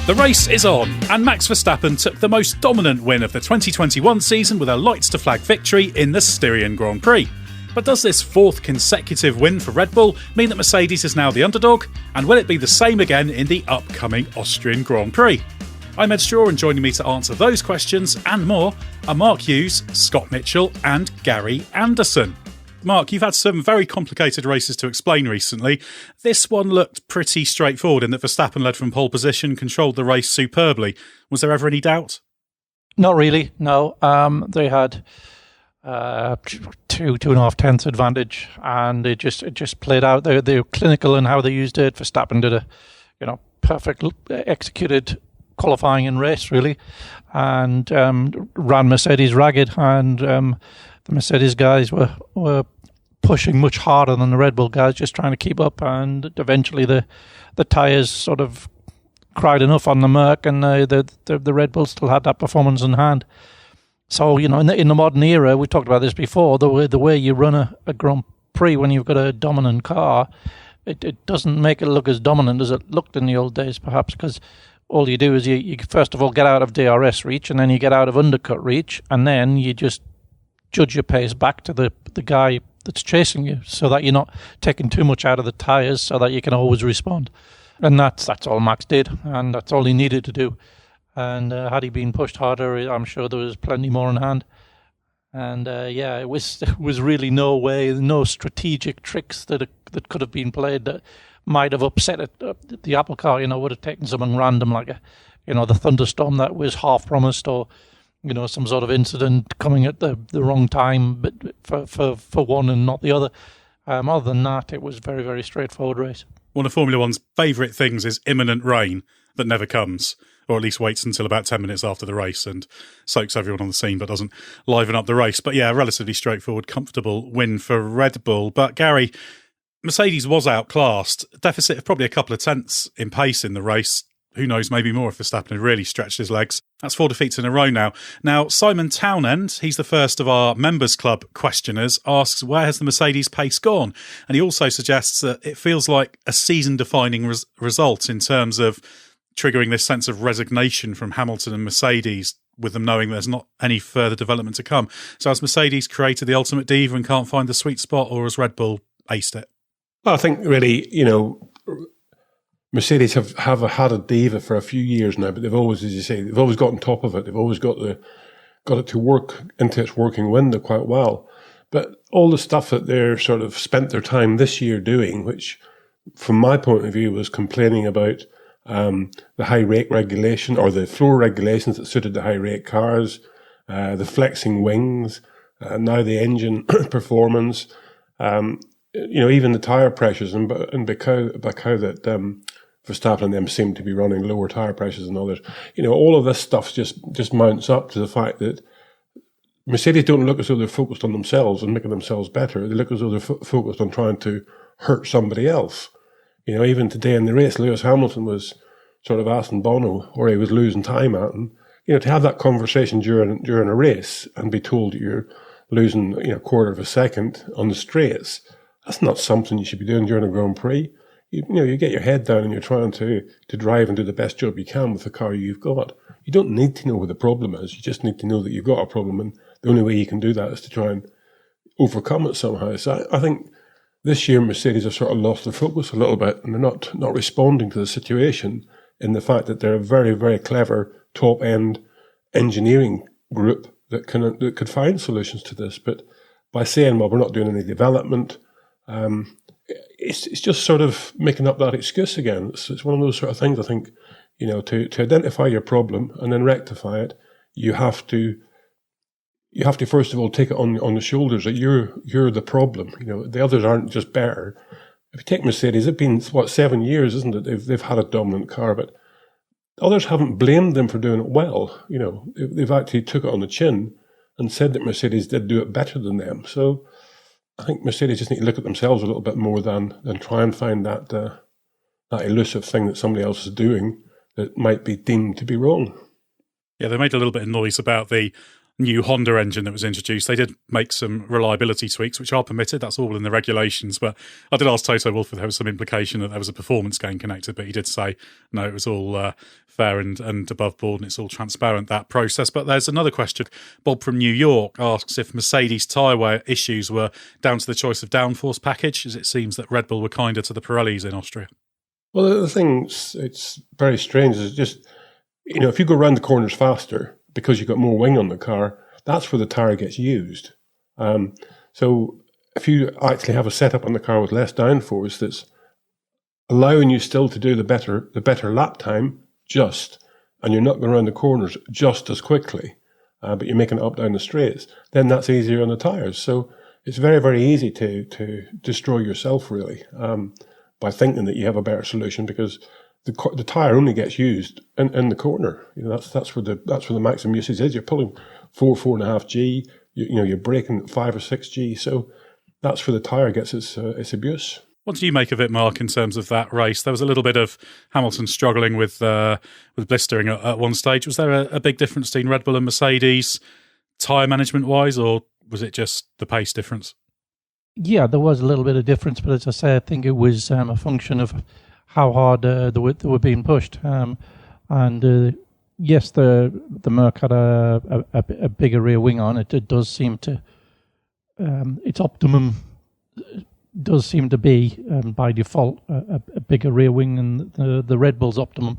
The race is on, and Max Verstappen took the most dominant win of the 2021 season with a lights-to-flag victory in the Styrian Grand Prix. But does this fourth consecutive win for Red Bull mean that Mercedes is now the underdog? And will it be the same again in the upcoming Austrian Grand Prix? I'm Edd Straw, and joining me to answer those questions and more are Mark Hughes, Scott Mitchell and Gary Anderson. Mark, you've had some very complicated races to explain recently. This one looked pretty straightforward in that Verstappen led from pole position, controlled the race superbly. Was there ever any doubt? Not really, no. They had 2.5 tenths advantage, and it just played out. They were clinical in how they used it. Verstappen did a perfect executed qualifying and race, really, and ran Mercedes ragged, and the Mercedes guys were pushing much harder than the Red Bull guys, just trying to keep up, and eventually the tyres sort of cried enough on the Merc, and the Red Bull still had that performance in hand. So, in the modern era, we talked about this before, the way you run a Grand Prix when you've got a dominant car, it doesn't make it look as dominant as it looked in the old days, perhaps, because all you do is you first of all get out of DRS reach, and then you get out of undercut reach, and then you just judge your pace back to the guy that's chasing you, so that you're not taking too much out of the tyres, so that you can always respond. And that's all Max did, and that's all he needed to do. And had he been pushed harder, I'm sure there was plenty more in hand. And it was really no strategic tricks that could have been played that might have upset it. The Apple car, would have taken something random like the thunderstorm that was half promised, or some sort of incident coming at the wrong time, but for one and not the other. Other than that, it was very, very straightforward race. One of Formula One's favourite things is imminent rain that never comes, or at least waits until about 10 minutes after the race and soaks everyone on the scene but doesn't liven up the race. But yeah, relatively straightforward, comfortable win for Red Bull. But Gary, Mercedes was outclassed. Deficit of probably a couple of tenths in pace in the race. Who knows, maybe more if Verstappen had really stretched his legs. That's 4 defeats in a row now. Now, Simon Townend, he's the first of our Members Club questioners, asks, where has the Mercedes pace gone? And he also suggests that it feels like a season-defining result in terms of triggering this sense of resignation from Hamilton and Mercedes, with them knowing there's not any further development to come. So has Mercedes created the ultimate diva and can't find the sweet spot, or has Red Bull aced it? Well, I think really, Mercedes have had a diva for a few years now, but they've always, as you say, they've always got on top of it. They've always got it to work into its working window quite well. But all the stuff that they're sort of spent their time this year doing, which from my point of view was complaining about the high rake regulation, or the floor regulations that suited the high rake cars, the flexing wings, now the engine performance, even the tyre pressures, and how that Verstappen and them seem to be running lower tyre pressures than others. All of this stuff just mounts up to the fact that Mercedes don't look as though they're focused on themselves and making themselves better. They look as though they're focused on trying to hurt somebody else. Even today in the race, Lewis Hamilton was sort of asking Bono where he was losing time at, and to have that conversation during a race and be told that you're losing a quarter of a second on the straights, that's not something you should be doing during a Grand Prix. You get your head down and you're trying to drive and do the best job you can with the car you've got. You don't need to know what the problem is. You just need to know that you've got a problem, and the only way you can do that is to try and overcome it somehow. So I think this year Mercedes have sort of lost their focus a little bit, and they're not responding to the situation in the fact that they're a very, very clever top-end engineering group that could find solutions to this. But by saying, well, we're not doing any development, it's just sort of making up that excuse again. It's one of those sort of things, I think, to identify your problem and then rectify it, you have to first of all take it on the shoulders that you're the problem. The others aren't just better. If you take Mercedes, it's been 7 years, isn't it? They've had a dominant car, but others haven't blamed them for doing it well. They've actually took it on the chin and said that Mercedes did do it better than them. So I think Mercedes just need to look at themselves a little bit more than try and find that elusive thing that somebody else is doing that might be deemed to be wrong. Yeah, they made a little bit of noise about the new Honda engine that was introduced. They did make some reliability tweaks, which are permitted. That's all in the regulations. But I did ask Toto Wolff if there was some implication that there was a performance gain connected, but he did say, no, it was all fair and above board, and it's all transparent, that process. But there's another question. Bob from New York asks if Mercedes tyre wear issues were down to the choice of downforce package, as it seems that Red Bull were kinder to the Pirellis in Austria. Well, the thing, it's very strange, is just, if you go around the corners faster, because you've got more wing on the car, that's where the tyre gets used. So if you actually have a setup on the car with less downforce that's allowing you still to do the better lap time, and you're not going around the corners just as quickly, but you're making it up down the straights, then that's easier on the tyres. So it's very, very easy to destroy yourself, really, by thinking that you have a better solution, because the tyre only gets used in the corner. That's where the maximum usage is. You're pulling 4.5 G. You're braking at 5 or 6 G. So that's where the tyre gets its abuse. What do you make of it, Mark, in terms of that race? There was a little bit of Hamilton struggling with blistering at one stage. Was there a big difference between Red Bull and Mercedes, tyre management wise, or was it just the pace difference? Yeah, there was a little bit of difference, but as I say, I think it was a function of how hard they were being pushed. Yes, the Merc had a bigger rear wing on it. It does seem to its optimum does seem to be by default a bigger rear wing than the Red Bull's optimum.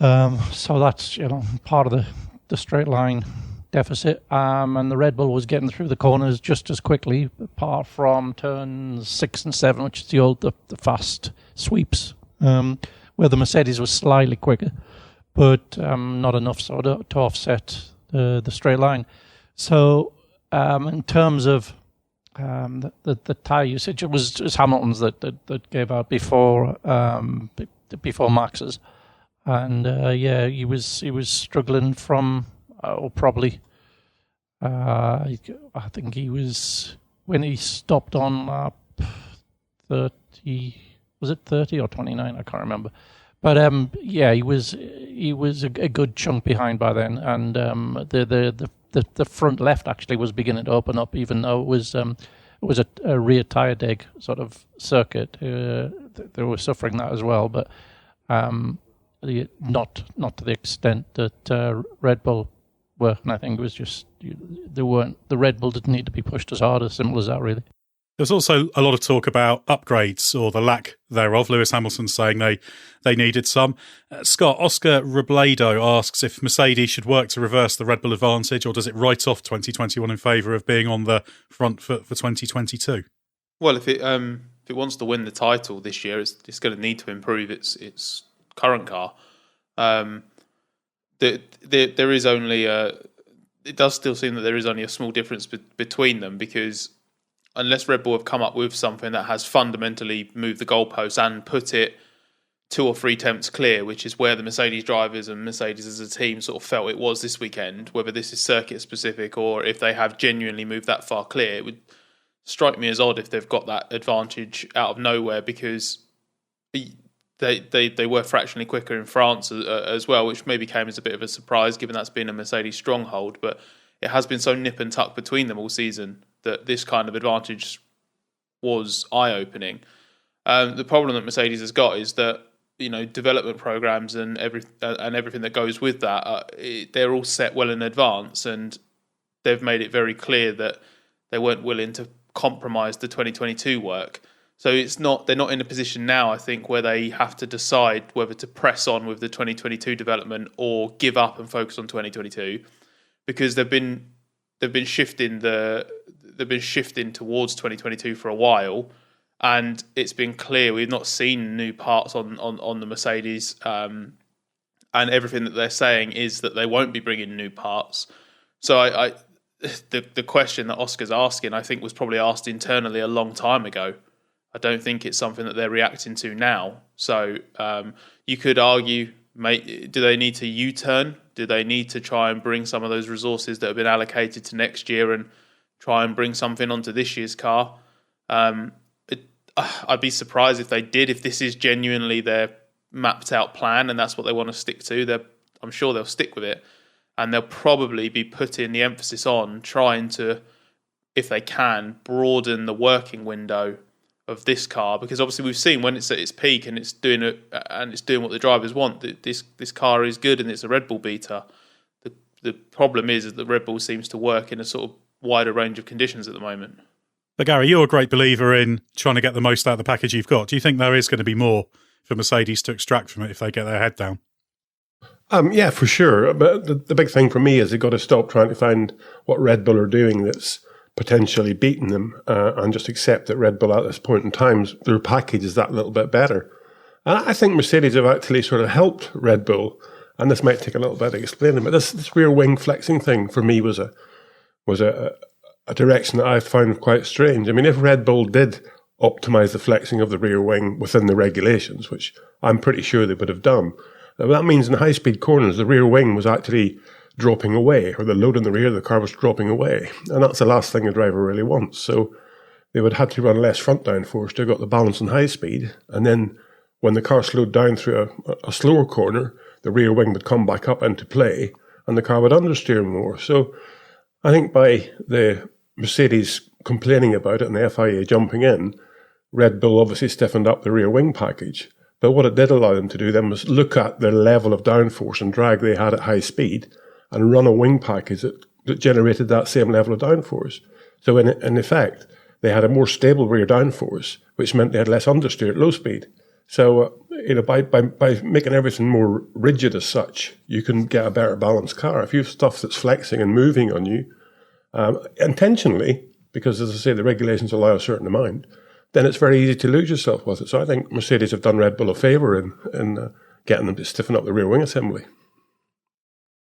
So that's part of the straight line deficit, and the Red Bull was getting through the corners just as quickly, apart from turns 6 and 7, which is the fast sweeps, where the Mercedes was slightly quicker, but not enough so to offset the straight line. So in terms of the tyre usage, it was Hamilton's that gave out before Max's, and he was struggling from probably I think he was, when he stopped on lap 30, was it 30 or 29? I can't remember. But he was a good chunk behind by then, and the front left actually was beginning to open up, even though it was a rear tyre deg sort of circuit. They were suffering that as well, but not to the extent that Red Bull were. And I think it was just the Red Bull didn't need to be pushed as hard. As simple as that, really. There's also a lot of talk about upgrades, or the lack thereof. Lewis Hamilton saying they needed some. Scott, Oscar Robledo asks if Mercedes should work to reverse the Red Bull advantage, or does it write off 2021 in favour of being on the front foot for 2022? Well, if it wants to win the title this year, it's going to need to improve its current car. There is only it does still seem that there is only a small difference between them, because unless Red Bull have come up with something that has fundamentally moved the goalposts and put it 2 or 3 tenths clear, which is where the Mercedes drivers and Mercedes as a team sort of felt it was this weekend, whether this is circuit specific or if they have genuinely moved that far clear, it would strike me as odd if they've got that advantage out of nowhere, because they were fractionally quicker in France as well, which maybe came as a bit of a surprise given that's been a Mercedes stronghold, but it has been so nip and tuck between them all season that this kind of advantage was eye-opening. The problem that Mercedes has got is that development programs and everything that goes with that, they're all set well in advance, and they've made it very clear that they weren't willing to compromise the 2022 work. So they're not in a position now, I think, where they have to decide whether to press on with the 2022 development or give up and focus on 2022, because they've been shifting towards 2022 for a while, and it's been clear we've not seen new parts on the Mercedes, and everything that they're saying is that they won't be bringing new parts. So the question that Oscar's asking, I think, was probably asked internally a long time ago. I don't think it's something that they're reacting to now. So you could argue, do they need to U-turn? Do they need to try and bring some of those resources that have been allocated to next year and try and bring something onto this year's car? I'd be surprised if they did, if this is genuinely their mapped out plan and that's what they want to stick to. I'm sure they'll stick with it. and they'll probably be putting the emphasis on trying to, if they can, broaden the working window of this car, because obviously we've seen when it's at its peak and it's doing what the drivers want. This car is good and it's a Red Bull beater. The problem is that Red Bull seems to work in a sort of wider range of conditions at the moment. But Gary, you're a great believer in trying to get the most out of the package you've got. Do you think there is going to be more for Mercedes to extract from it if they get their head down? Yeah, for sure. But the big thing for me is they've got to stop trying to find what Red Bull are doing that's potentially beating them and just accept that Red Bull at this point in time, their package is that little bit better. And I think Mercedes have actually sort of helped Red Bull, and this might take a little bit of explaining, but this rear wing flexing thing for me was a direction that I found quite strange. I mean, if Red Bull did optimize the flexing of the rear wing within the regulations, which I'm pretty sure they would have done, that means in high-speed corners, the rear wing was actually dropping away, or the load in the rear of the car was dropping away. And that's the last thing a driver really wants. So they would have to run less front downforce to get the balance in high speed. And then when the car slowed down through a slower corner, the rear wing would come back up into play and the car would understeer more. So I think by the Mercedes complaining about it and the FIA jumping in, Red Bull obviously stiffened up the rear wing package. But what it did allow them to do then was look at the level of downforce and drag they had at high speed and run a wing package that generated that same level of downforce. So in effect, they had a more stable rear downforce, which meant they had less understeer at low speed. So by making everything more rigid as such, you can get a better balanced car. If you have stuff that's flexing and moving on you intentionally, because as I say, the regulations allow a certain amount, then it's very easy to lose yourself with it. So I think Mercedes have done Red Bull a favour in getting them to stiffen up the rear wing assembly.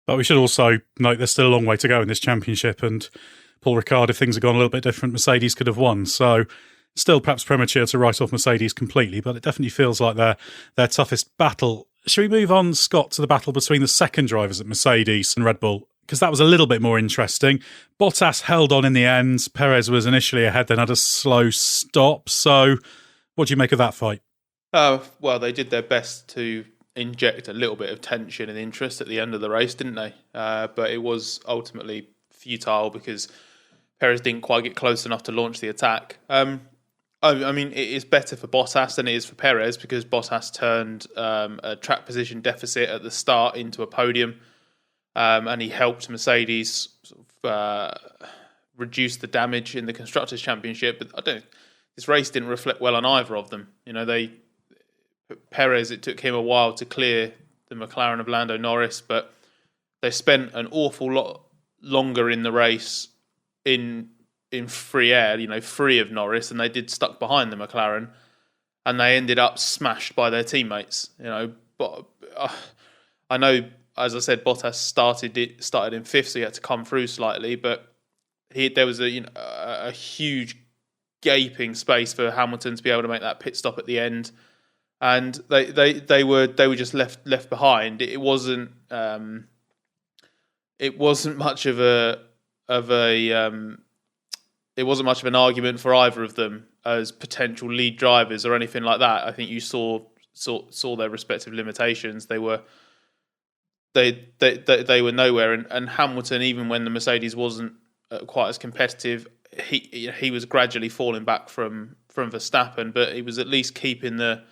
But we should also note there's still a long way to go in this championship, and Paul Ricard, if things had gone a little bit different, Mercedes could have won. So still perhaps premature to write off Mercedes completely, but it definitely feels like their toughest battle. Should we move on, Scott, to the battle between the second drivers at Mercedes and Red Bull? Because that was a little bit more interesting. Bottas held on in the end. Perez was initially ahead, then had a slow stop. So what do you make of that fight? Well, they did their best to inject a little bit of tension and interest at the end of the race, didn't they? But it was ultimately futile because Perez didn't quite get close enough to launch the attack. I mean, it is better for Bottas than it is for Perez because Bottas turned a track position deficit at the start into a podium, and he helped Mercedes sort of, reduce the damage in the Constructors' Championship. But this race didn't reflect well on either of them. You know, Perez, it took him a while to clear the McLaren of Lando Norris, but they spent an awful lot longer in the race in free air, you know, free of Norris, and they did stuck behind the McLaren, and they ended up smashed by their teammates. You know, but I know, as I said, Bottas started in fifth, so he had to come through slightly, but there was a huge gaping space for Hamilton to be able to make that pit stop at the end. And they were just left behind. It wasn't much of an argument for either of them as potential lead drivers or anything like that. I think you saw their respective limitations. They were nowhere. And Hamilton, even when the Mercedes wasn't quite as competitive, he was gradually falling back from Verstappen, but he was at least keeping the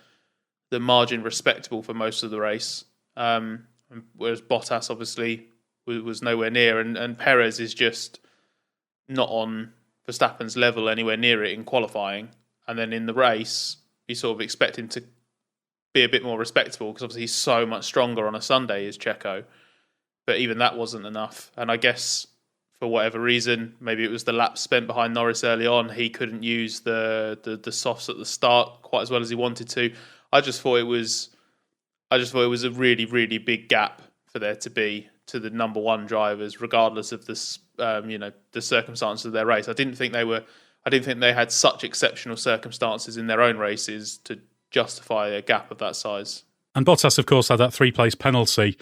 margin respectable for most of the race, whereas Bottas obviously was nowhere near, and Perez is just not on Verstappen's level anywhere near it in qualifying, and then in the race you sort of expect him to be a bit more respectable because obviously he's so much stronger on a Sunday as Checo, but even that wasn't enough. And I guess for whatever reason, maybe it was the laps spent behind Norris early on, he couldn't use the softs at the start quite as well as he wanted to. I just thought it was a really, really big gap for there to be to the number one drivers, regardless of this, the circumstances of their race. I didn't think they had such exceptional circumstances in their own races to justify a gap of that size. And Bottas, of course, had that 3-place penalty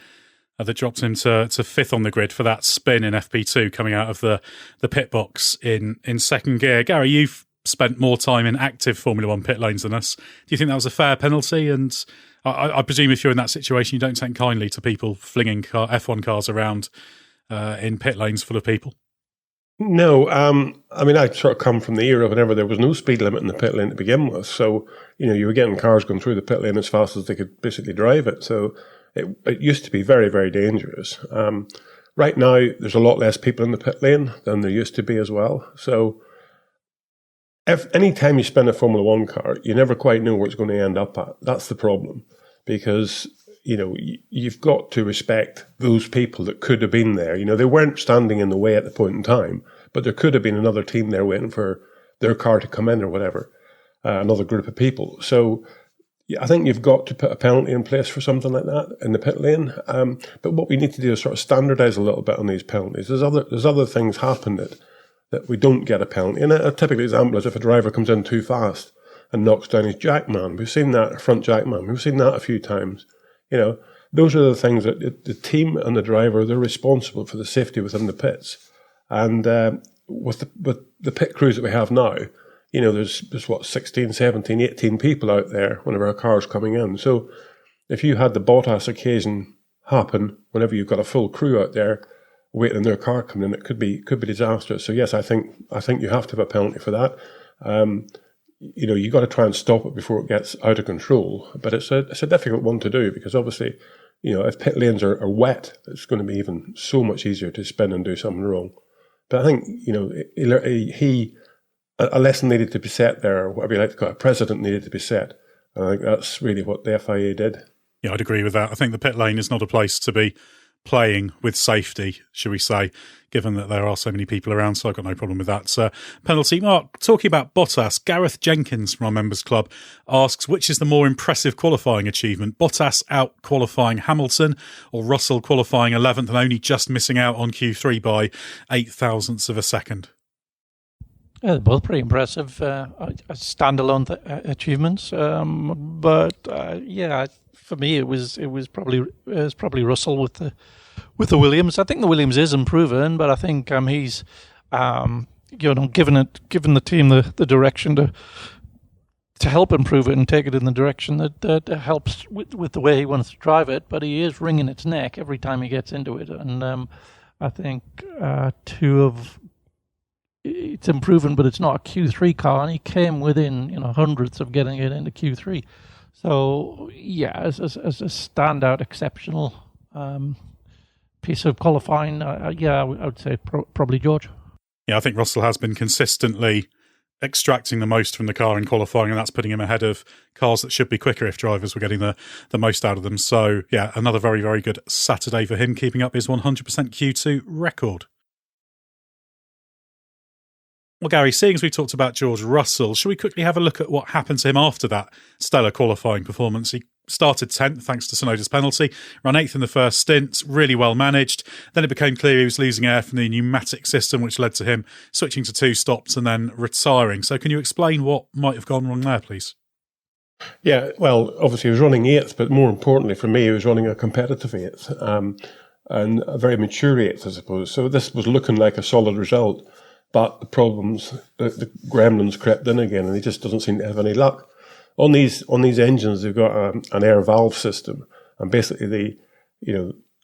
that dropped him to fifth on the grid for that spin in FP2 coming out of the pit box in second gear. Gary, you've spent more time in active Formula One pit lanes than us. Do you think that was a fair penalty? And I presume if you're in that situation, you don't take kindly to people flinging F1 cars around in pit lanes full of people? No, I mean, I sort of come from the era whenever there was no speed limit in the pit lane to begin with. So, you were getting cars going through the pit lane as fast as they could basically drive it. So it used to be very, very dangerous. Right now, there's a lot less people in the pit lane than there used to be as well. So any time you spin a Formula One car, you never quite know where it's going to end up at. That's the problem, because you've got to respect those people that could have been there. They weren't standing in the way at the point in time, but there could have been another team there waiting for their car to come in or whatever, another group of people. So I think you've got to put a penalty in place for something like that in the pit lane. But what we need to do is sort of standardise a little bit on these penalties. There's other things happen that we don't get a penalty. And a typical example is if a driver comes in too fast and knocks down his jackman. We've seen that, front jackman. We've seen that a few times. Those are the things that the team and the driver, they're responsible for the safety within the pits. And with the pit crews that we have now, there's 16, 17, 18 people out there whenever a car's coming in. So if you had the Bottas occasion happen whenever you've got a full crew out there waiting in their car coming in, it could be disastrous. So yes, I think you have to have a penalty for that. You got to try and stop it before it gets out of control. But it's a difficult one to do, because obviously, if pit lanes are wet, it's going to be even so much easier to spin and do something wrong. But I think, a lesson needed to be set there, or whatever you like to call it, a precedent needed to be set. And I think that's really what the FIA did. Yeah, I'd agree with that. I think the pit lane is not a place to be playing with safety, should we say, given that there are so many people around, so I've got no problem with that. Penalty. Mark, talking about Bottas, Gareth Jenkins from our members club asks, which is the more impressive qualifying achievement? Bottas out-qualifying Hamilton, or Russell qualifying 11th and only just missing out on Q3 by 8 thousandths of a second? Yeah, they're both pretty impressive standalone achievements. For me, it was probably Russell with the Williams. I think the Williams is improving, but I think he's given the team the direction to help improve it and take it in the direction that helps with the way he wants to drive it. But he is wringing its neck every time he gets into it, and I think it's improving, but it's not a Q3 car, and he came within hundredths of getting it into Q3. So yeah, as a standout, exceptional piece of qualifying, I would say probably George. Yeah, I think Russell has been consistently extracting the most from the car in qualifying, and that's putting him ahead of cars that should be quicker if drivers were getting the most out of them. So yeah, another very, very good Saturday for him, keeping up his 100% Q2 record. Well, Gary, seeing as we talked about George Russell, should we quickly have a look at what happened to him after that stellar qualifying performance? He started 10th thanks to Tsunoda's penalty, ran 8th in the first stint, really well managed. Then it became clear he was losing air from the pneumatic system, which led to him switching to 2 stops and then retiring. So can you explain what might have gone wrong there, please? Yeah, well, obviously he was running 8th, but more importantly for me, he was running a competitive 8th and a very mature 8th, I suppose. So this was looking like a solid result. But the problems, the gremlins crept in again, and he just doesn't seem to have any luck. On these engines, they've got an air valve system, and basically,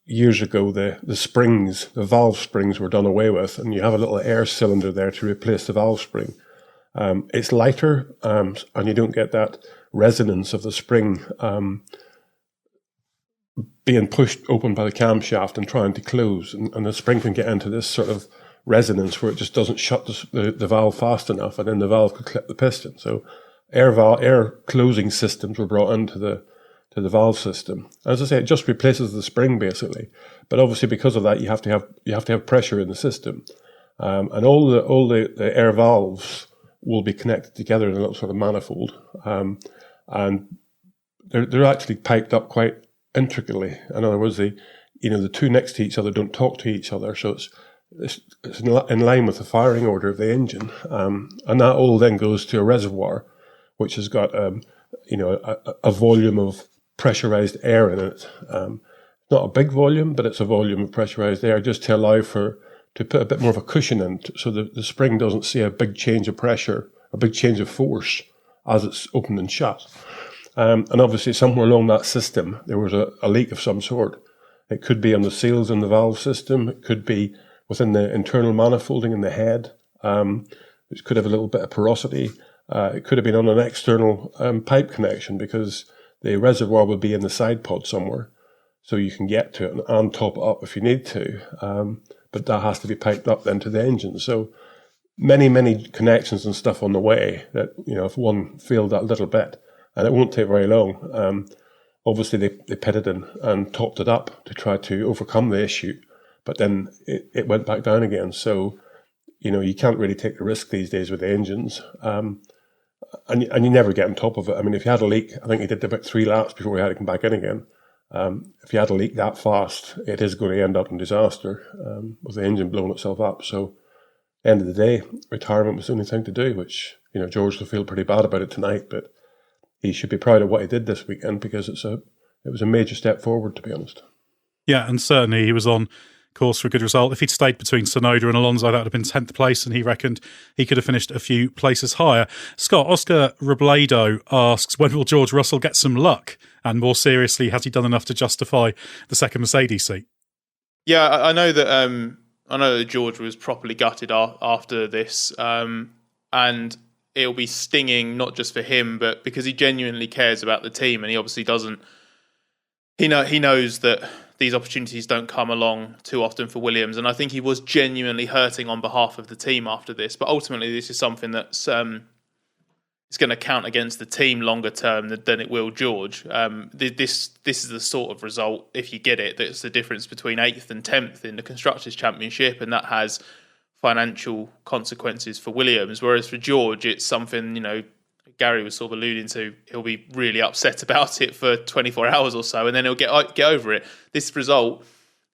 years ago, the springs, the valve springs, were done away with, and you have a little air cylinder there to replace the valve spring. It's lighter, and you don't get that resonance of the spring being pushed open by the camshaft and trying to close, and the spring can get into this sort of resonance where it just doesn't shut the valve fast enough, and then the valve could clip the piston. So air closing systems were brought into the valve system. As I say, it just replaces the spring basically, but obviously because of that you have to have pressure in the system, and all the air valves will be connected together in a little sort of manifold, and they're actually piped up quite intricately. In other words, the two next to each other don't talk to each other, so it's in line with the firing order of the engine, and that all then goes to a reservoir, which has got a volume of pressurized air in it. Not a big volume, but it's a volume of pressurized air just to allow to put a bit more of a cushion in, so the spring doesn't see a big change of pressure, a big change of force as it's opened and shut. And obviously somewhere along that system there was a leak of some sort. It could be on the seals in the valve system. It could be within the internal manifolding in the head, which could have a little bit of porosity. It could have been on an external pipe connection because the reservoir would be in the side pod somewhere. So you can get to it and top it up if you need to. But that has to be piped up then to the engine. So many connections and stuff on the way that, if one failed that little bit, and it won't take very long, obviously they pitted in and topped it up to try to overcome the issue. But then it went back down again. So, you can't really take the risk these days with the engines. And you never get on top of it. I mean, if you had a leak, I think he did about 3 laps before we had to come back in again. If you had a leak that fast, it is going to end up in disaster with the engine blowing itself up. So, end of the day, retirement was the only thing to do, which, George will feel pretty bad about it tonight, but he should be proud of what he did this weekend because it was a major step forward, to be honest. Yeah, and certainly he was on course for a good result. If he'd stayed between Tsunoda and Alonso, that would have been 10th place, and he reckoned he could have finished a few places higher. Scott, Oscar Robledo asks, when will George Russell get some luck? And more seriously, has he done enough to justify the second Mercedes seat? Yeah, I know that George was properly gutted after this, and it'll be stinging not just for him, but because he genuinely cares about the team, and he obviously doesn't. He knows that these opportunities don't come along too often for Williams, and I think he was genuinely hurting on behalf of the team after this. But ultimately, this is something that's it's going to count against the team longer term than it will George. This is the sort of result, if you get it, that's the difference between 8th and 10th in the Constructors' Championship, and that has financial consequences for Williams. Whereas for George, it's something, Gary was sort of alluding to, he'll be really upset about it for 24 hours or so, and then he'll get over it. This result,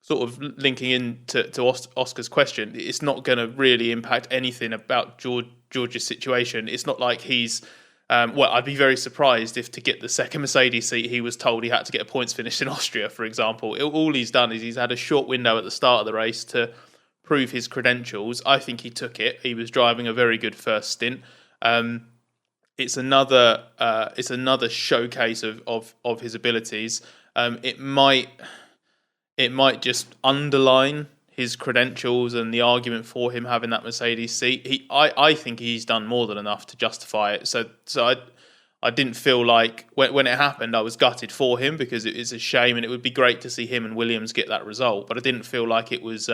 sort of linking into Oscar's question, it's not going to really impact anything about George's situation. It's not like he's... I'd be very surprised if to get the second Mercedes seat, he was told he had to get a points finish in Austria, for example. All he's done is he's had a short window at the start of the race to prove his credentials. I think he took it. He was driving a very good first stint. It's another showcase of his abilities. It might just underline his credentials and the argument for him having that Mercedes seat. I think he's done more than enough to justify it. So I didn't feel like when it happened, I was gutted for him because it's a shame, and it would be great to see him and Williams get that result. But I didn't feel like it was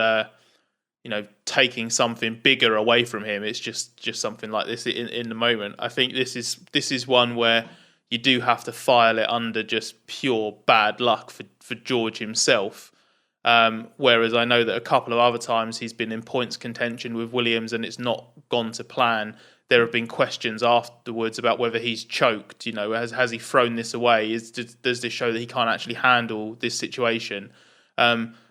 taking something bigger away from him. It's just something like this in the moment. I think this is one where you do have to file it under just pure bad luck for George himself. Whereas I know that a couple of other times he's been in points contention with Williams and it's not gone to plan. There have been questions afterwards about whether he's choked. Has he thrown this away? Does this show that he can't actually handle this situation?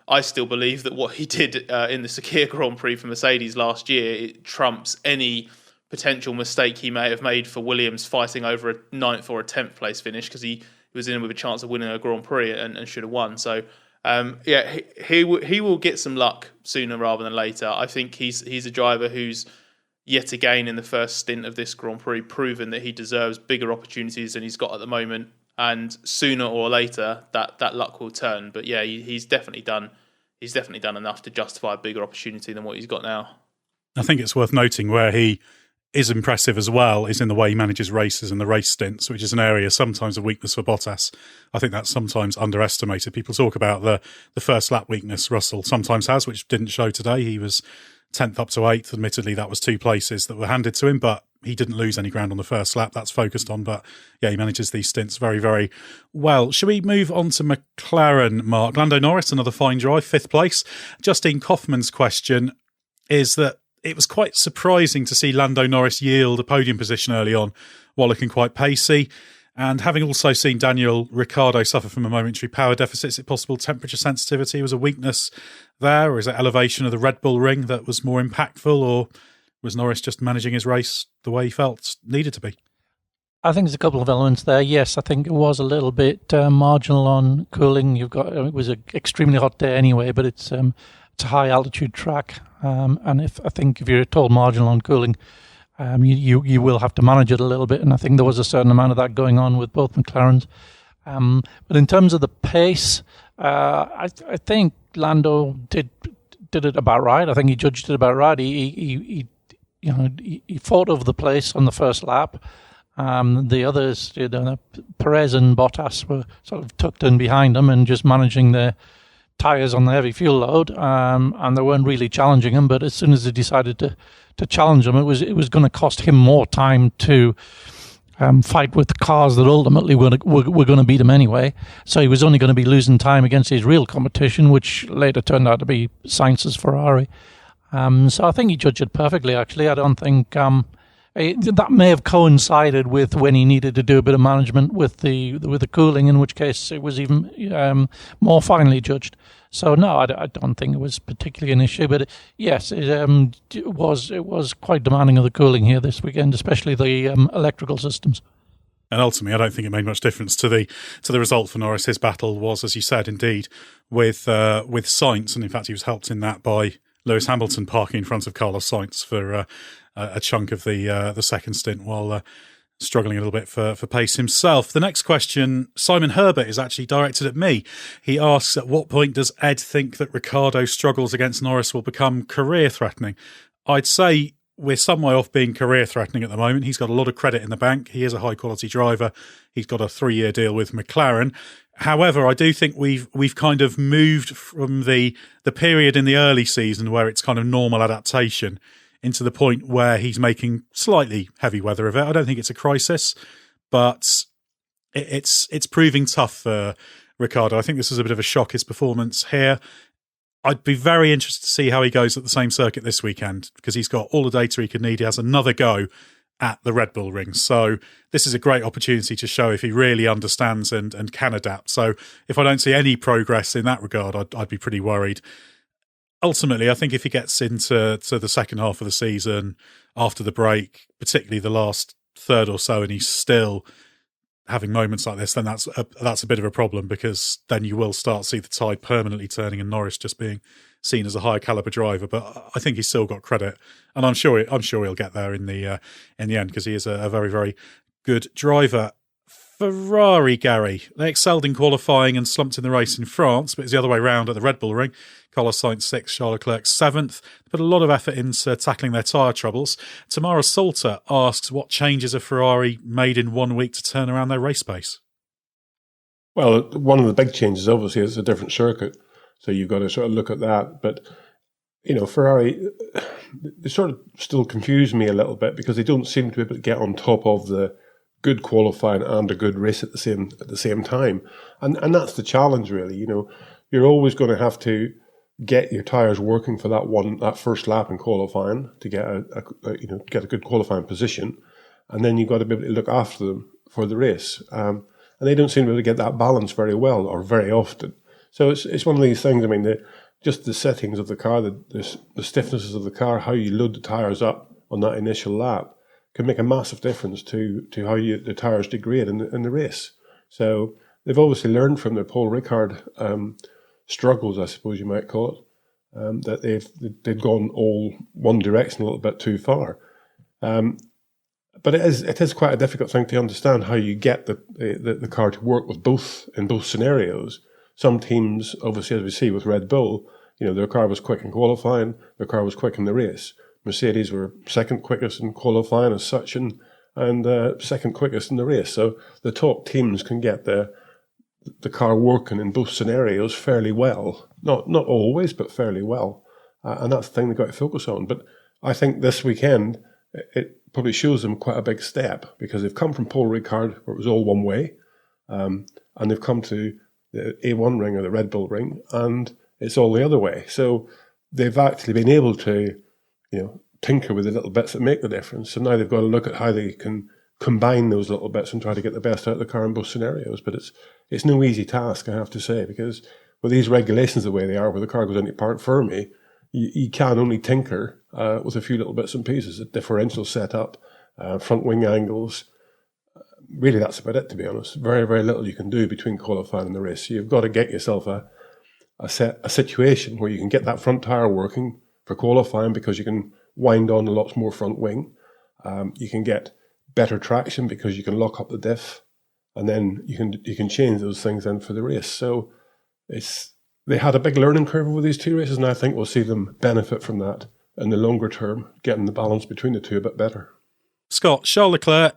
I still believe that what he did in the Sakir Grand Prix for Mercedes last year, it trumps any potential mistake he may have made for Williams fighting over a 9th or a 10th place finish, because he was in with a chance of winning a Grand Prix and should have won. So, he will get some luck sooner rather than later. I think he's a driver who's yet again in the first stint of this Grand Prix proven that he deserves bigger opportunities than he's got at the moment. And sooner or later, that luck will turn. But yeah, he's definitely done enough to justify a bigger opportunity than what he's got now. I think it's worth noting where he is impressive as well is in the way he manages races and the race stints, which is an area sometimes of weakness for Bottas. I think that's sometimes underestimated. People talk about the first lap weakness Russell sometimes has, which didn't show today. He was 10th up to 8th. Admittedly, that was 2 places that were handed to him, but he didn't lose any ground on the first lap. That's focused on. But yeah, he manages these stints very, very well. Shall we move on to McLaren, Mark? Lando Norris, another fine drive, 5th place. Justine Kaufman's question is that it was quite surprising to see Lando Norris yield a podium position early on while looking quite pacey. And having also seen Daniel Ricciardo suffer from a momentary power deficit, is it possible temperature sensitivity was a weakness there? Or is it elevation of the Red Bull ring that was more impactful? Or was Norris just managing his race the way he felt needed to be? I think there's a couple of elements there. Yes, I think it was a little bit marginal on cooling. It was an extremely hot day anyway, but it's a high altitude track. And if you're at all marginal on cooling, you will have to manage it a little bit, and I think there was a certain amount of that going on with both McLarens. But in terms of the pace, I think Lando did it about right. I think he judged it about right. He fought over the place on the first lap. The others, Perez and Bottas, were sort of tucked in behind him and just managing their tyres on the heavy fuel load, and they weren't really challenging him. But as soon as they decided to challenge him, it was going to cost him more time to fight with the cars that ultimately were going to beat him anyway. So he was only going to be losing time against his real competition, which later turned out to be Sainz's Ferrari. So I think he judged it perfectly, actually. I don't think that may have coincided with when he needed to do a bit of management with the cooling, in which case it was even more finely judged. So no, I don't think it was particularly an issue. But yes, it was quite demanding of the cooling here this weekend, especially the electrical systems. And ultimately, I don't think it made much difference to the result for Norris. His battle was, as you said, indeed with Sainz, and in fact, he was helped in that by Lewis Hamilton parking in front of Carlos Sainz for a chunk of the second stint, while struggling a little bit for pace himself. The next question, Simon Herbert, is actually directed at me. He asks, at what point does Ed think that Ricciardo's struggles against Norris will become career-threatening? I'd say we're some way off being career-threatening at the moment. He's got a lot of credit in the bank. He is a high-quality driver. He's got a 3-year deal with McLaren. However, I do think we've kind of moved from the period in the early season where it's kind of normal adaptation into the point where he's making slightly heavy weather of it. I don't think it's a crisis, but it's proving tough for Ricciardo. I think this is a bit of a shock, his performance here. I'd be very interested to see how he goes at the same circuit this weekend, because he's got all the data he could need. He has another go at the Red Bull Ring. So this is a great opportunity to show if he really understands and can adapt. So if I don't see any progress in that regard, I'd be pretty worried. Ultimately, I think if he gets into the second half of the season, after the break, particularly the last third or so, and he's still having moments like this, then that's a bit of a problem, because then you will start to see the tide permanently turning and Norris just being seen as a higher caliber driver. But I think he's still got credit, and I'm sure he'll get there in the end, because he is a very, very good driver. Ferrari, Gary, they excelled in qualifying and slumped in the race in France, but it's the other way round at the Red Bull Ring. Carlos Sainz 6th, Charles Leclerc 7th. They put a lot of effort into tackling their tyre troubles. Tamara Salter asks, what changes have Ferrari made in 1 week to turn around their race pace? Well, one of the big changes, obviously, is a different circuit. So you've got to sort of look at that. But, Ferrari, they sort of still confuse me a little bit, because they don't seem to be able to get on top of the good qualifying and a good race at the same time. And that's the challenge, really. You're always going to have to get your tyres working for that first lap in qualifying to get a good qualifying position, and then you've got to be able to look after them for the race. And they don't seem to be able to get that balance very well, or very often. So it's one of these things. I mean, just the settings of the car, the stiffnesses of the car, how you load the tyres up on that initial lap can make a massive difference to how the tyres degrade in the race. So they've obviously learned from their Paul Ricard struggles, I suppose you might call it, that they'd gone all one direction a little bit too far. But it is quite a difficult thing to understand how you get the car to work with in both scenarios. Some teams, obviously, as we see with Red Bull, their car was quick in qualifying, their car was quick in the race. Mercedes were second quickest in qualifying as such, and second quickest in the race. So the top teams can get the car working in both scenarios fairly well. Not always, but fairly well. And that's the thing they've got to focus on. But I think this weekend, it probably shows them quite a big step, because they've come from Paul Ricard, where it was all one way, and they've come to the A1 ring or the Red Bull ring, and it's all the other way. So they've actually been able to, tinker with the little bits that make the difference. So now they've got to look at how they can combine those little bits and try to get the best out of the car in both scenarios. But it's no easy task, I have to say, because with these regulations the way they are, where the car goes into park firmly, you can only tinker with a few little bits and pieces. The differential setup, front wing angles. Really, that's about it, to be honest. Very, very little you can do between qualifying and the race. So you've got to get yourself a situation where you can get that front tyre working for qualifying, because you can wind on a lot more front wing. You can get better traction because you can lock up the diff and then you can change those things in for the race. So they had a big learning curve over these 2 races, and I think we'll see them benefit from that in the longer term, getting the balance between the two a bit better. Scott, Charles Leclerc,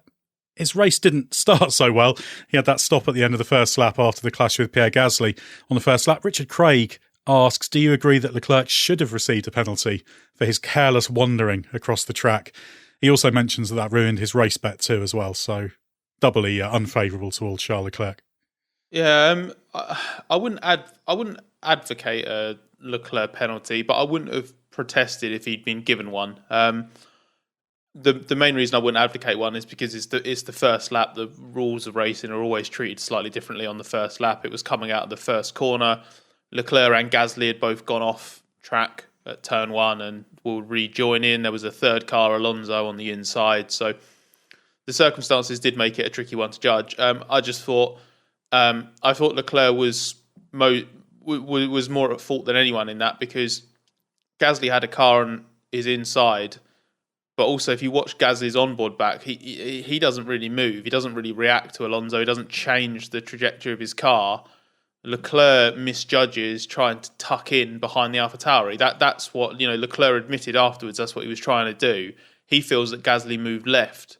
his race didn't start so well. He had that stop at the end of the first lap after the clash with Pierre Gasly on the first lap. Richard Craig asks, do you agree that Leclerc should have received a penalty for his careless wandering across the track? He also mentions that ruined his race bet too as well, so doubly unfavourable towards Charles Leclerc. Yeah, I wouldn't advocate a Leclerc penalty, but I wouldn't have protested if he'd been given one. The main reason I wouldn't advocate one is because it's the first lap. The rules of racing are always treated slightly differently on the first lap. It was coming out of the first corner. Leclerc and Gasly had both gone off track at turn 1 and will rejoin in. There was a third car, Alonso, on the inside. So the circumstances did make it a tricky one to judge. I thought Leclerc was more at fault than anyone in that, because Gasly had a car on his inside. But also, if you watch Gasly's onboard back, he doesn't really move. He doesn't really react to Alonso. He doesn't change the trajectory of his car. Leclerc misjudges trying to tuck in behind the AlphaTauri. That's what Leclerc admitted afterwards. That's what he was trying to do. He feels that Gasly moved left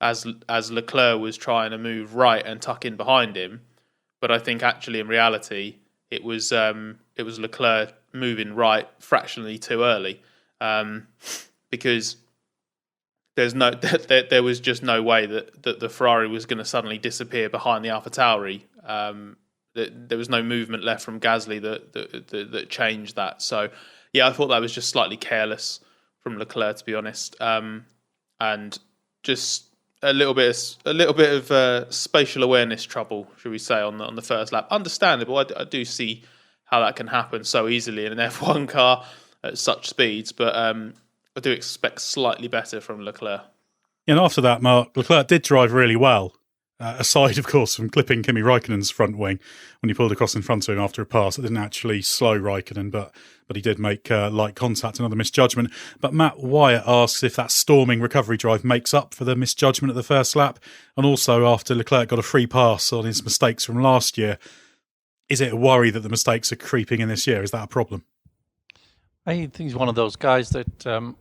as Leclerc was trying to move right and tuck in behind him. But I think actually in reality it was Leclerc moving right fractionally too early, because there was just no way that the Ferrari was going to suddenly disappear behind the AlphaTauri. There was no movement left from Gasly that changed that. So yeah, I thought that was just slightly careless from Leclerc, to be honest, and just a little bit of spatial awareness trouble, should we say, on the first lap. Understandable. I do see how that can happen so easily in an F1 car at such speeds, but I do expect slightly better from Leclerc. And after that, Mark, Leclerc did drive really well, aside, of course, from clipping Kimi Raikkonen's front wing when he pulled across in front of him after a pass. It didn't actually slow Raikkonen, but he did make light contact, another misjudgment. But Matt Wyatt asks if that storming recovery drive makes up for the misjudgment at the first lap, and also after Leclerc got a free pass on his mistakes from last year. Is it a worry that the mistakes are creeping in this year? Is that a problem? I think he's one of those guys that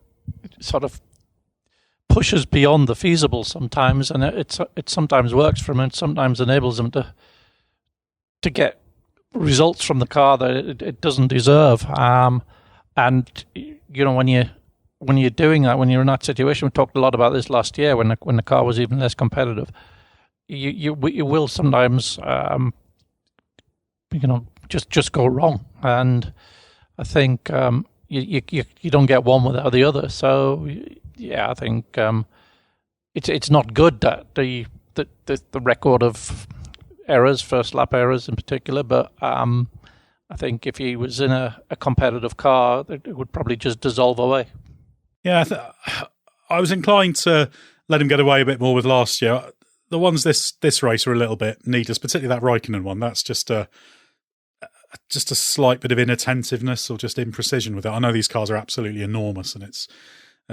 sort of pushes beyond the feasible sometimes, and it sometimes works for him and sometimes enables him to get results from the car that it doesn't deserve. And when you're doing that, when you're in that situation, we talked a lot about this last year when the car was even less competitive. You will sometimes just go wrong, and I think you don't get one without the other. So yeah, I think it's not good that the record of errors, first lap errors in particular, but I think if he was in a competitive car, it would probably just dissolve away. Yeah, I was inclined to let him get away a bit more with last year. The ones this race are a little bit needless, particularly that Raikkonen one. That's just a slight bit of inattentiveness or just imprecision with it. I know these cars are absolutely enormous, and it's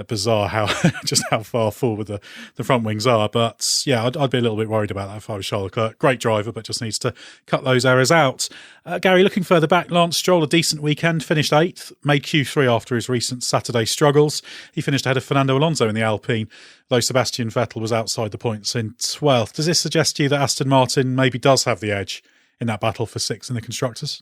bizarre how far forward the front wings are. But yeah, I'd be a little bit worried about that if I was Charles Leclerc. Great driver, but just needs to cut those errors out. Gary, looking further back, Lance Stroll, a decent weekend, finished 8th, made Q3 after his recent Saturday struggles. He finished ahead of Fernando Alonso in the Alpine, though Sebastian Vettel was outside the points in 12th. Does this suggest to you that Aston Martin maybe does have the edge in that battle for 6th in the Constructors?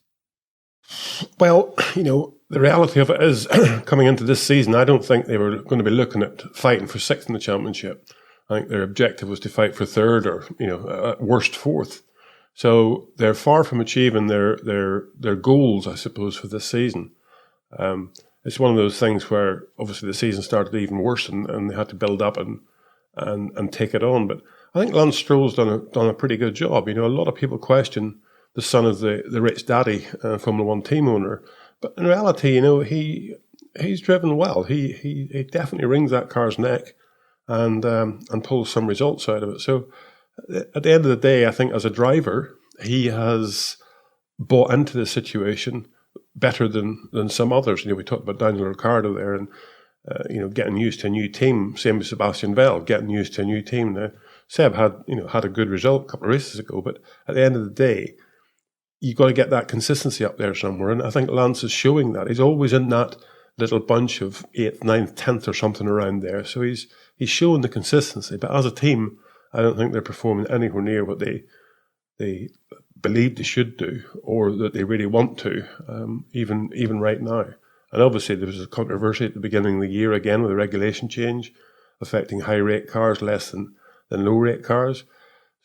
Well, the reality of it is, coming into this season, I don't think they were going to be looking at fighting for 6th in the championship. I think their objective was to fight for 3rd or, at worst 4th. So they're far from achieving their goals, I suppose, for this season. It's one of those things where obviously the season started even worse and they had to build up and take it on. But I think Lance Stroll's done a pretty good job. A lot of people question the son of the rich daddy Formula One team owner. But in reality, he's driven well. He definitely wrings that car's neck and pulls some results out of it. So at the end of the day, I think as a driver, he has bought into the situation better than some others. We talked about Daniel Ricciardo there and, getting used to a new team, same as Sebastian Vettel, getting used to a new team now. Seb had a good result a couple of races ago, but at the end of the day, you've got to get that consistency up there somewhere. And I think Lance is showing that. He's always in that little bunch of 8th, 9th, 10th or something around there. So he's showing the consistency. But as a team, I don't think they're performing anywhere near what they believe they should do or that they really want to, even right now. And obviously there was a controversy at the beginning of the year again with the regulation change affecting high-rate cars less than low-rate cars.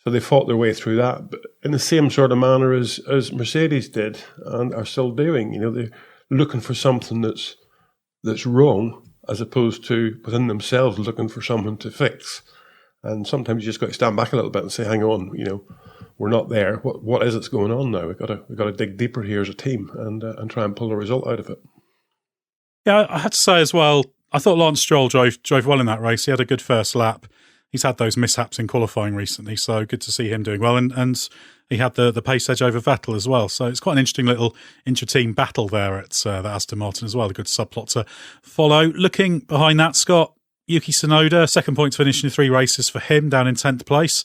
So they fought their way through that, but in the same sort of manner as Mercedes did and are still doing. They're looking for something that's wrong as opposed to within themselves looking for something to fix. And sometimes you just got to stand back a little bit and say, hang on, we're not there. What is it's going on now? We've got to dig deeper here as a team and try and pull a result out of it. Yeah, I had to say as well, I thought Lance Stroll drove well in that race. He had a good first lap. He's had those mishaps in qualifying recently, so good to see him doing well. And he had the pace edge over Vettel as well. So it's quite an interesting little intra-team battle there at the Aston Martin as well. A good subplot to follow. Looking behind that, Scott, Yuki Tsunoda, second points finish in 3 races for him, down in 10th place.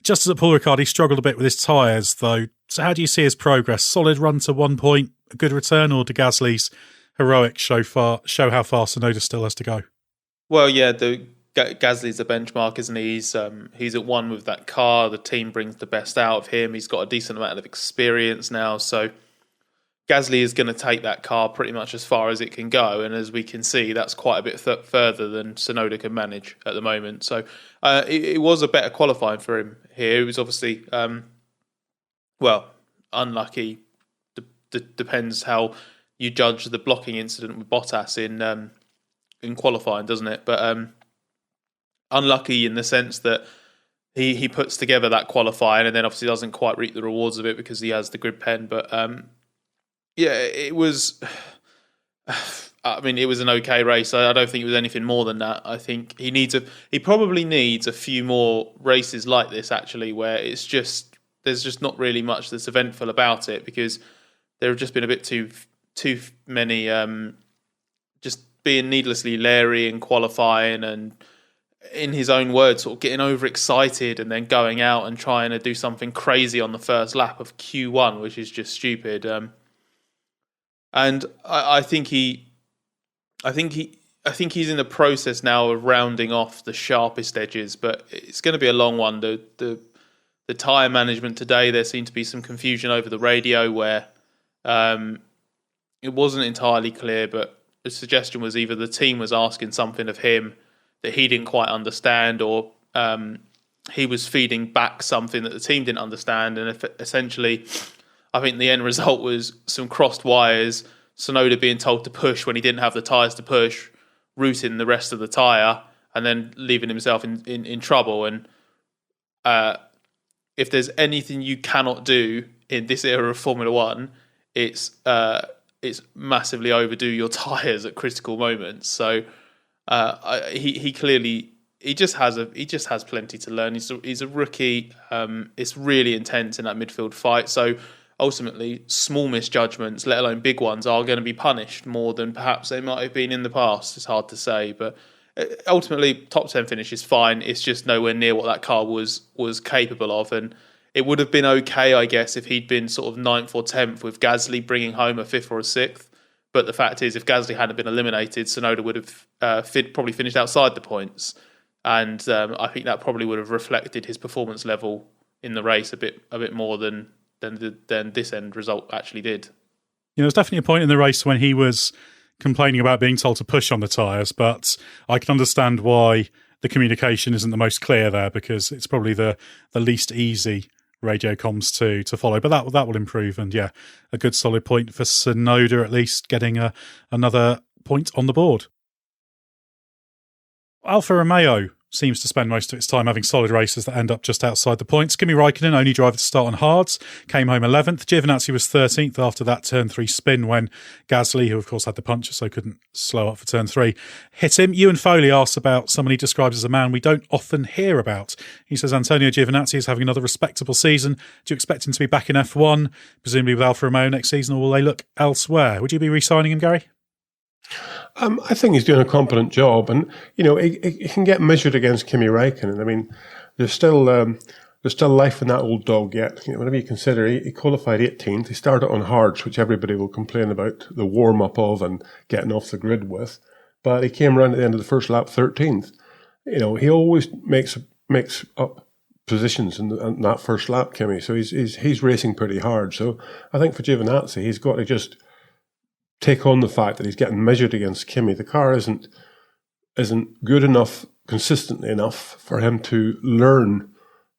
Just as at Paul Ricard, he struggled a bit with his tyres, though. So how do you see his progress? Solid run to 1 point, a good return, or do Gasly's heroics show how far Tsunoda still has to go? Well, yeah, Gasly's the benchmark, isn't he? He's at 1 with that car. The team brings the best out of him. He's got a decent amount of experience now. So Gasly is going to take that car pretty much as far as it can go. And as we can see, that's quite a bit further than Tsunoda can manage at the moment. So it was a better qualifying for him here. He was obviously, unlucky. Depends how you judge the blocking incident with Bottas in qualifying, doesn't it? But unlucky in the sense that he puts together that qualifying and then obviously doesn't quite reap the rewards of it because he has the grid pen. But it was. It was an okay race. I don't think it was anything more than that. I think he probably needs a few more races like this actually, where there's just not really much that's eventful about it because there have just been a bit too many just being needlessly leery in qualifying and, in his own words, sort of getting overexcited and then going out and trying to do something crazy on the first lap of Q1, which is just stupid. And I think he's in the process now of rounding off the sharpest edges, but it's going to be a long one. The tyre management today, there seemed to be some confusion over the radio where it wasn't entirely clear, but the suggestion was either the team was asking something of him that he didn't quite understand, or he was feeding back something that the team didn't understand. And essentially, I think the end result was some crossed wires, Tsunoda being told to push when he didn't have the tyres to push, routing the rest of the tyre, and then leaving himself in trouble. And if there's anything you cannot do in this era of Formula One, it's massively overdo your tyres at critical moments. So he clearly just has plenty to learn. He's a rookie. It's really intense in that midfield fight. So ultimately, small misjudgments, let alone big ones, are going to be punished more than perhaps they might have been in the past. It's hard to say, but ultimately, top 10 finish is fine. It's just nowhere near what that car was capable of, and it would have been okay, I guess, if he'd been sort of 9th or 10th with Gasly bringing home a 5th or a 6th. But the fact is, if Gasly hadn't been eliminated, Tsunoda would have probably finished outside the points. And I think that probably would have reflected his performance level in the race a bit more than this end result actually did. There's definitely a point in the race when he was complaining about being told to push on the tyres, but I can understand why the communication isn't the most clear there, because it's probably the least easy radio comms to follow, but that will improve. And yeah, a good solid point for Tsunoda, at least getting another point on the board. Alfa Romeo seems to spend most of its time having solid races that end up just outside the points. Kimi Raikkonen, only driver to start on hards, came home 11th. Giovinazzi was 13th after that turn 3 spin when Gasly, who of course had the puncture so couldn't slow up for turn 3, hit him. Ewan Foley asks about someone he describes as a man we don't often hear about. He says Antonio Giovinazzi is having another respectable season. Do you expect him to be back in F1, presumably with Alfa Romeo next season, or will they look elsewhere? Would you be re-signing him, Gary? I think he's doing a competent job, and he can get measured against Kimi Räikkönen. I mean, there's still life in that old dog yet. Whenever you consider he qualified 18th, he started on hards, which everybody will complain about the warm up of and getting off the grid with. But he came around at the end of the first lap 13th. He always makes up positions in that first lap, Kimi. So he's racing pretty hard. So I think for Giovinazzi, he's got to just take on the fact that he's getting measured against Kimi. The car isn't good enough, consistently enough for him to learn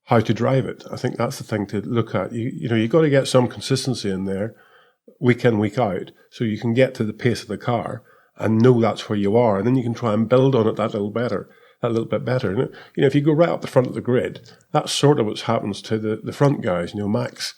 how to drive it. I think that's the thing to look at. You got to get some consistency in there, week in, week out, so you can get to the pace of the car and know that's where you are, and then you can try and build on it that little bit better. And if you go right up the front of the grid, that's sort of what happens to the front guys. Max,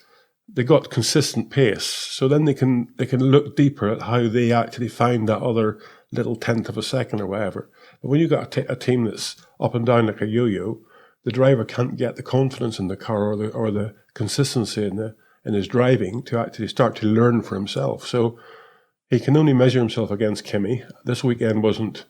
they got consistent pace, so then they can look deeper at how they actually find that other little tenth of a second or whatever. But when you've got a team that's up and down like a yo-yo, the driver can't get the confidence in the car or the consistency in his driving to actually start to learn for himself. So he can only measure himself against Kimi. This weekend wasn't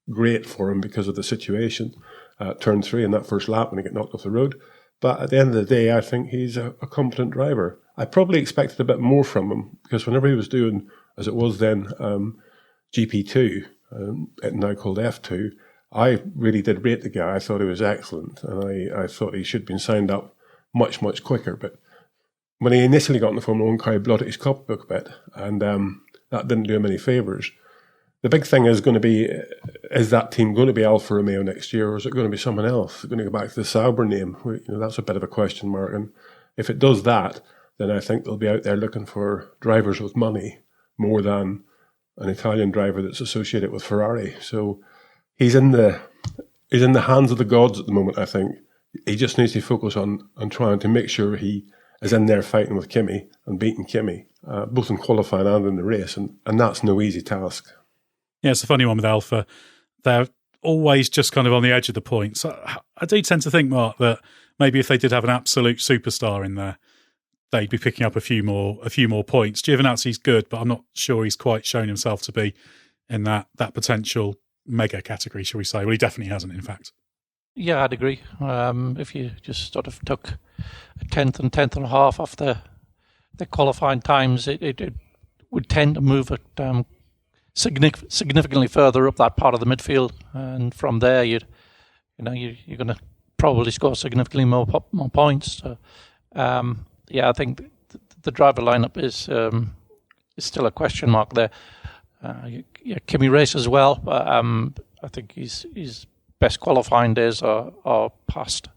great for him because of the situation at turn 3 in that first lap when he got knocked off the road. But at the end of the day, I think he's a competent driver. I probably expected a bit more from him because whenever he was doing, as it was then, GP2, now called F2, I really did rate the guy. I thought he was excellent, and I thought he should have been signed up much, much quicker. But when he initially got in the Formula 1 car, he blotted his copybook a bit, and that didn't do him any favours. The big thing is going to be, is that team going to be Alfa Romeo next year, or is it going to be someone else? Is it going to go back to the Sauber name? That's a bit of a question mark. And if it does that, then I think they'll be out there looking for drivers with money more than an Italian driver that's associated with Ferrari. So he's in the hands of the gods at the moment, I think. He just needs to focus on trying to make sure he is in there fighting with Kimi and beating Kimi, both in qualifying and in the race. And that's no easy task. Yeah, it's a funny one with Alfa. They're always just kind of on the edge of the point. So I do tend to think, Mark, that maybe if they did have an absolute superstar in there, they'd be picking up a few more points. Giovinazzi's good, but I'm not sure he's quite shown himself to be in that potential mega category, shall we say. Well, he definitely hasn't, in fact. Yeah, I'd agree. If you just sort of took a tenth and a half off the qualifying times, it would tend to move it significantly further up that part of the midfield, and from there you're going to probably score significantly more points. So, I think the driver lineup is still a question mark there. Kimi races well, but I think his best qualifying days are past,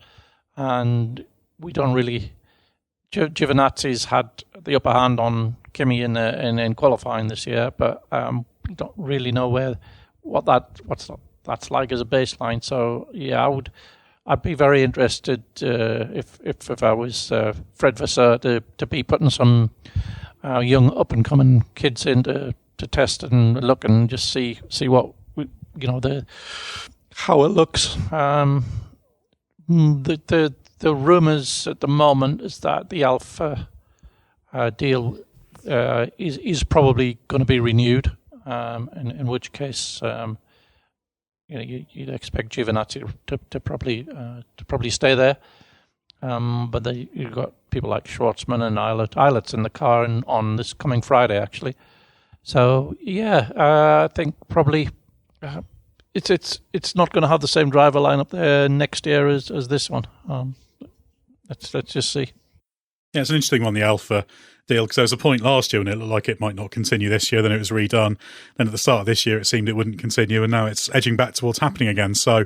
and we don't really. Giovinazzi's had the upper hand on Kimi in qualifying this year, but we don't really know what that's like as a baseline. So yeah, I'd be very interested if I was Fred Vasseur to be putting some young up and coming kids in to test and look and just see what how it looks. The rumours at the moment is that the Alfa deal is probably going to be renewed. In which case, you'd expect Giovinazzi to probably stay there. But you've got people like Schwartzman and Eilert's in the car on this coming Friday, actually. So yeah, I think probably it's not going to have the same driver lineup there next year as this one. Let's just see. Yeah, it's an interesting one, the Alfa deal, because there was a point last year when it looked like it might not continue this year, then it was redone. Then at the start of this year, it seemed it wouldn't continue, and now it's edging back towards happening again. So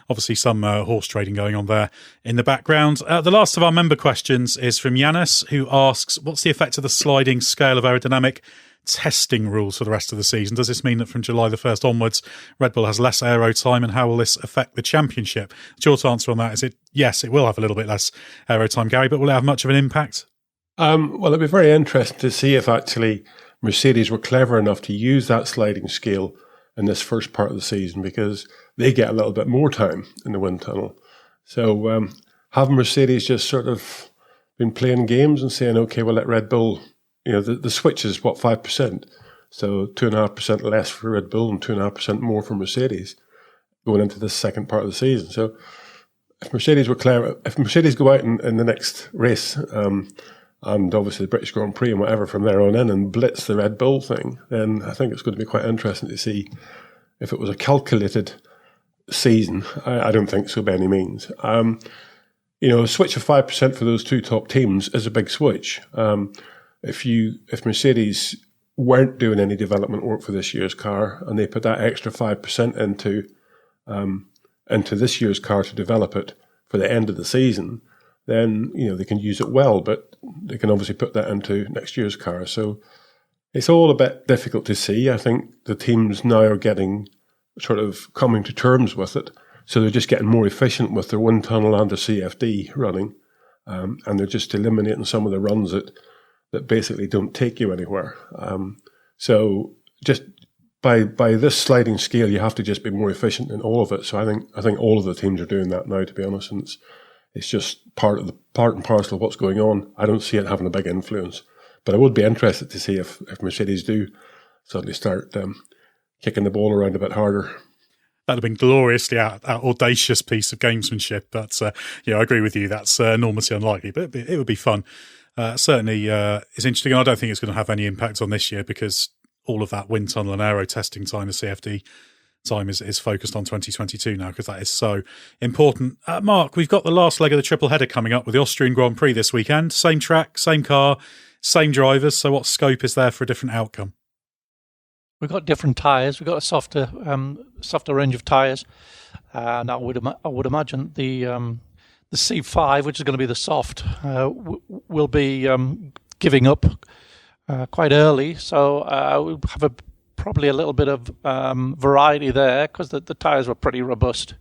obviously some horse trading going on there in the background. The last of our member questions is from Yanis, who asks, what's the effect of the sliding scale of aerodynamic testing rules for the rest of the season? Does this mean that from July the 1st onwards, Red Bull has less aero time, and how will this affect the championship? The short answer on that is yes, it will have a little bit less aero time, Gary, but will it have much of an impact? Well, it'd be very interesting to see if actually Mercedes were clever enough to use that sliding scale in this first part of the season, because they get a little bit more time in the wind tunnel. So have Mercedes just sort of been playing games and saying, okay, we'll let Red Bull, the switch is 5%. So 2.5% less for Red Bull and 2.5% more for Mercedes going into this second part of the season. So if Mercedes were clever, if Mercedes go out in the next race, and obviously the British Grand Prix and whatever from there on in and blitz the Red Bull thing, then I think it's going to be quite interesting to see if it was a calculated season. I don't think so by any means. A switch of 5% for those two top teams is a big switch. If Mercedes weren't doing any development work for this year's car and they put that extra 5% into this year's car to develop it for the end of the season, then they can use it well, but they can obviously put that into next year's car. So it's all a bit difficult to see. I think the teams now are getting sort of coming to terms with it. So they're just getting more efficient with their wind tunnel and their CFD running, and they're just eliminating some of the runs that basically don't take you anywhere. So just by this sliding scale, you have to just be more efficient in all of it. So I think all of the teams are doing that now, to be honest, and it's just part and parcel of what's going on. I don't see it having a big influence, but I would be interested to see if Mercedes do suddenly start kicking the ball around a bit harder. That'd have been gloriously audacious piece of gamesmanship, but I agree with you. That's enormously unlikely, but it would be fun. Certainly, it's interesting. I don't think it's going to have any impact on this year because all of that wind tunnel and aero testing time, the CFD time, is focused on 2022 now because that is so important. Mark, we've got the last leg of the triple header coming up with the Austrian Grand Prix this weekend. Same track, same car, same drivers. So what scope is there for a different outcome? We've got different tyres. We've got a softer range of tyres. And I would imagine the C5, which is going to be the soft, will be giving up quite early. So we'll have probably a little bit of variety there because the tyres were pretty robust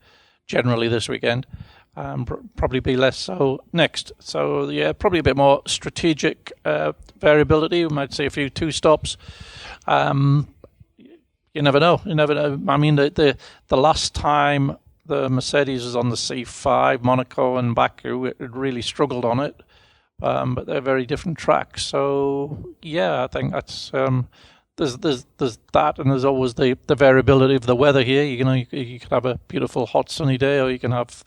generally this weekend. Probably be less so next. So yeah, probably a bit more strategic variability. We might see a few two stops. You never know. I mean, the last time the Mercedes was on the C5, Monaco and Baku, it really struggled on it. But they're very different tracks. So yeah, I think that's there's that, and there's always the variability of the weather here. You can have a beautiful hot sunny day, or you can have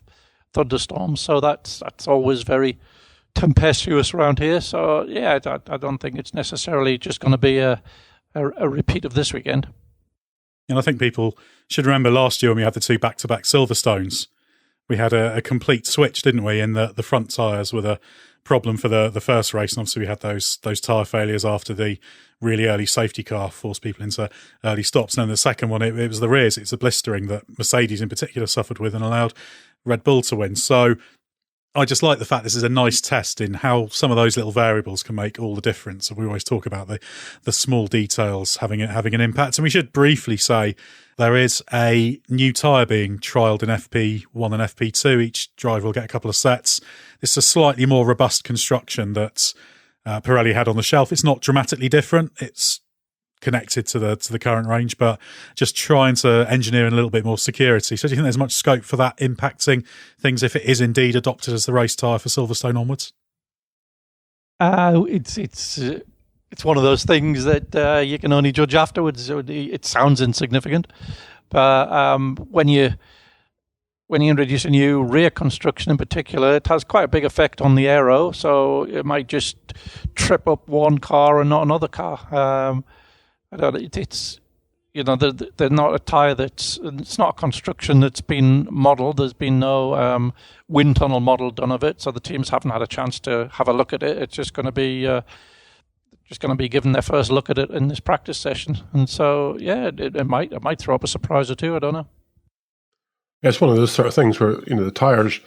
thunderstorms. So that's always very tempestuous around here. So yeah, I don't think it's necessarily just going to be a repeat of this weekend. And I think people should remember last year when we had the two back-to-back Silverstones, we had a complete switch, didn't we? In the front tyres were the problem for the first race, and obviously we had those tyre failures after the really early safety car forced people into early stops. And then the second one, it was the rears. It's a blistering that Mercedes in particular suffered with and allowed Red Bull to win. So I just like the fact this is a nice test in how some of those little variables can make all the difference. And we always talk about the small details having an impact. And we should briefly say there is a new tyre being trialled in FP1 and FP2. Each driver will get a couple of sets. This is a slightly more robust construction that Pirelli had on the shelf. It's not dramatically different. It's connected to the current range, but just trying to engineer in a little bit more security. So do you think there's much scope for that impacting things if it is indeed adopted as the race tyre for Silverstone onwards? It's one of those things that you can only judge afterwards. It sounds insignificant, but when you introduce a new rear construction in particular, it has quite a big effect on the aero. So it might just trip up one car and not another car. It's they're not a tyre it's not a construction that's been modelled. There's been no wind tunnel model done of it, so the teams haven't had a chance to have a look at it. It's just going to be given their first look at it in this practice session, and so yeah, it might throw up a surprise or two. I don't know. Yeah, it's one of those sort of things where the tyres,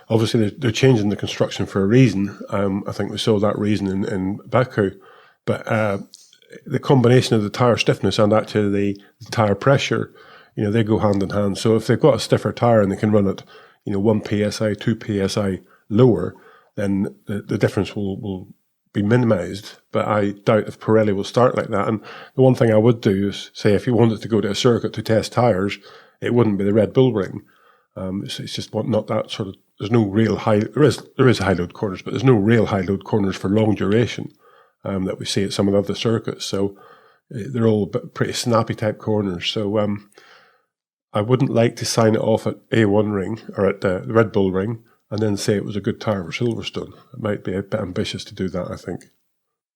obviously they're changing the construction for a reason. I think we saw that reason in Baku, but the combination of the tyre stiffness and actually the tyre pressure, they go hand in hand. So if they've got a stiffer tyre and they can run it, 1 psi, 2 psi lower, then the difference will be minimised. But I doubt if Pirelli will start like that. And the one thing I would do is say if you wanted to go to a circuit to test tyres, it wouldn't be the Red Bull Ring. It's just not that sort of. There's no real high. There is high load corners, but there's no real high load corners for long duration. That we see at some of the other circuits. So they're all pretty snappy type corners. So I wouldn't like to sign it off at A1 ring or at the Red Bull ring and then say it was a good tyre for Silverstone. It might be a bit ambitious to do that, I think.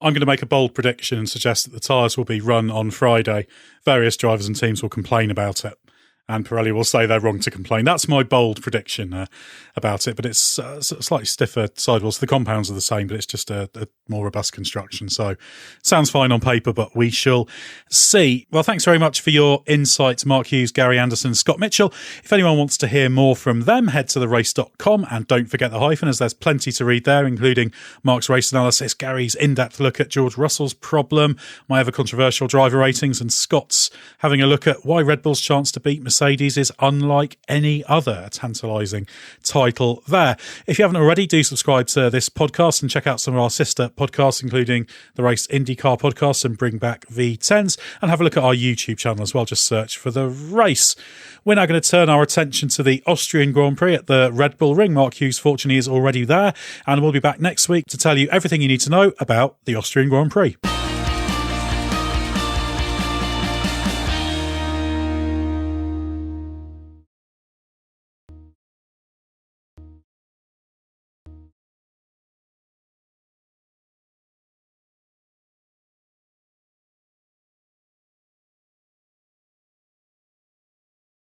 I'm going to make a bold prediction and suggest that the tyres will be run on Friday. Various drivers and teams will complain about it, and Pirelli will say they're wrong to complain. That's my bold prediction about it, but it's slightly stiffer sidewalls. The compounds are the same, but it's just a more robust construction. So sounds fine on paper, but we shall see. Well, thanks very much for your insights, Mark Hughes, Gary Anderson, Scott Mitchell. If anyone wants to hear more from them, head to therace.com and don't forget the hyphen, as there's plenty to read there, including Mark's race analysis, Gary's in-depth look at George Russell's problem, my ever controversial driver ratings, and Scott's having a look at why Red Bull's chance to beat Mercedes is unlike any other. A tantalising title there. If you haven't already, do subscribe to this podcast and check out some of our sister podcasts, including the Race IndyCar podcast and Bring Back V10s, and have a look at our YouTube channel as well. Just search for The Race. We're now going to turn our attention to the Austrian Grand Prix at the Red Bull Ring. Mark Hughes, fortunately, is already there, and we'll be back next week to tell you everything you need to know about the Austrian Grand Prix.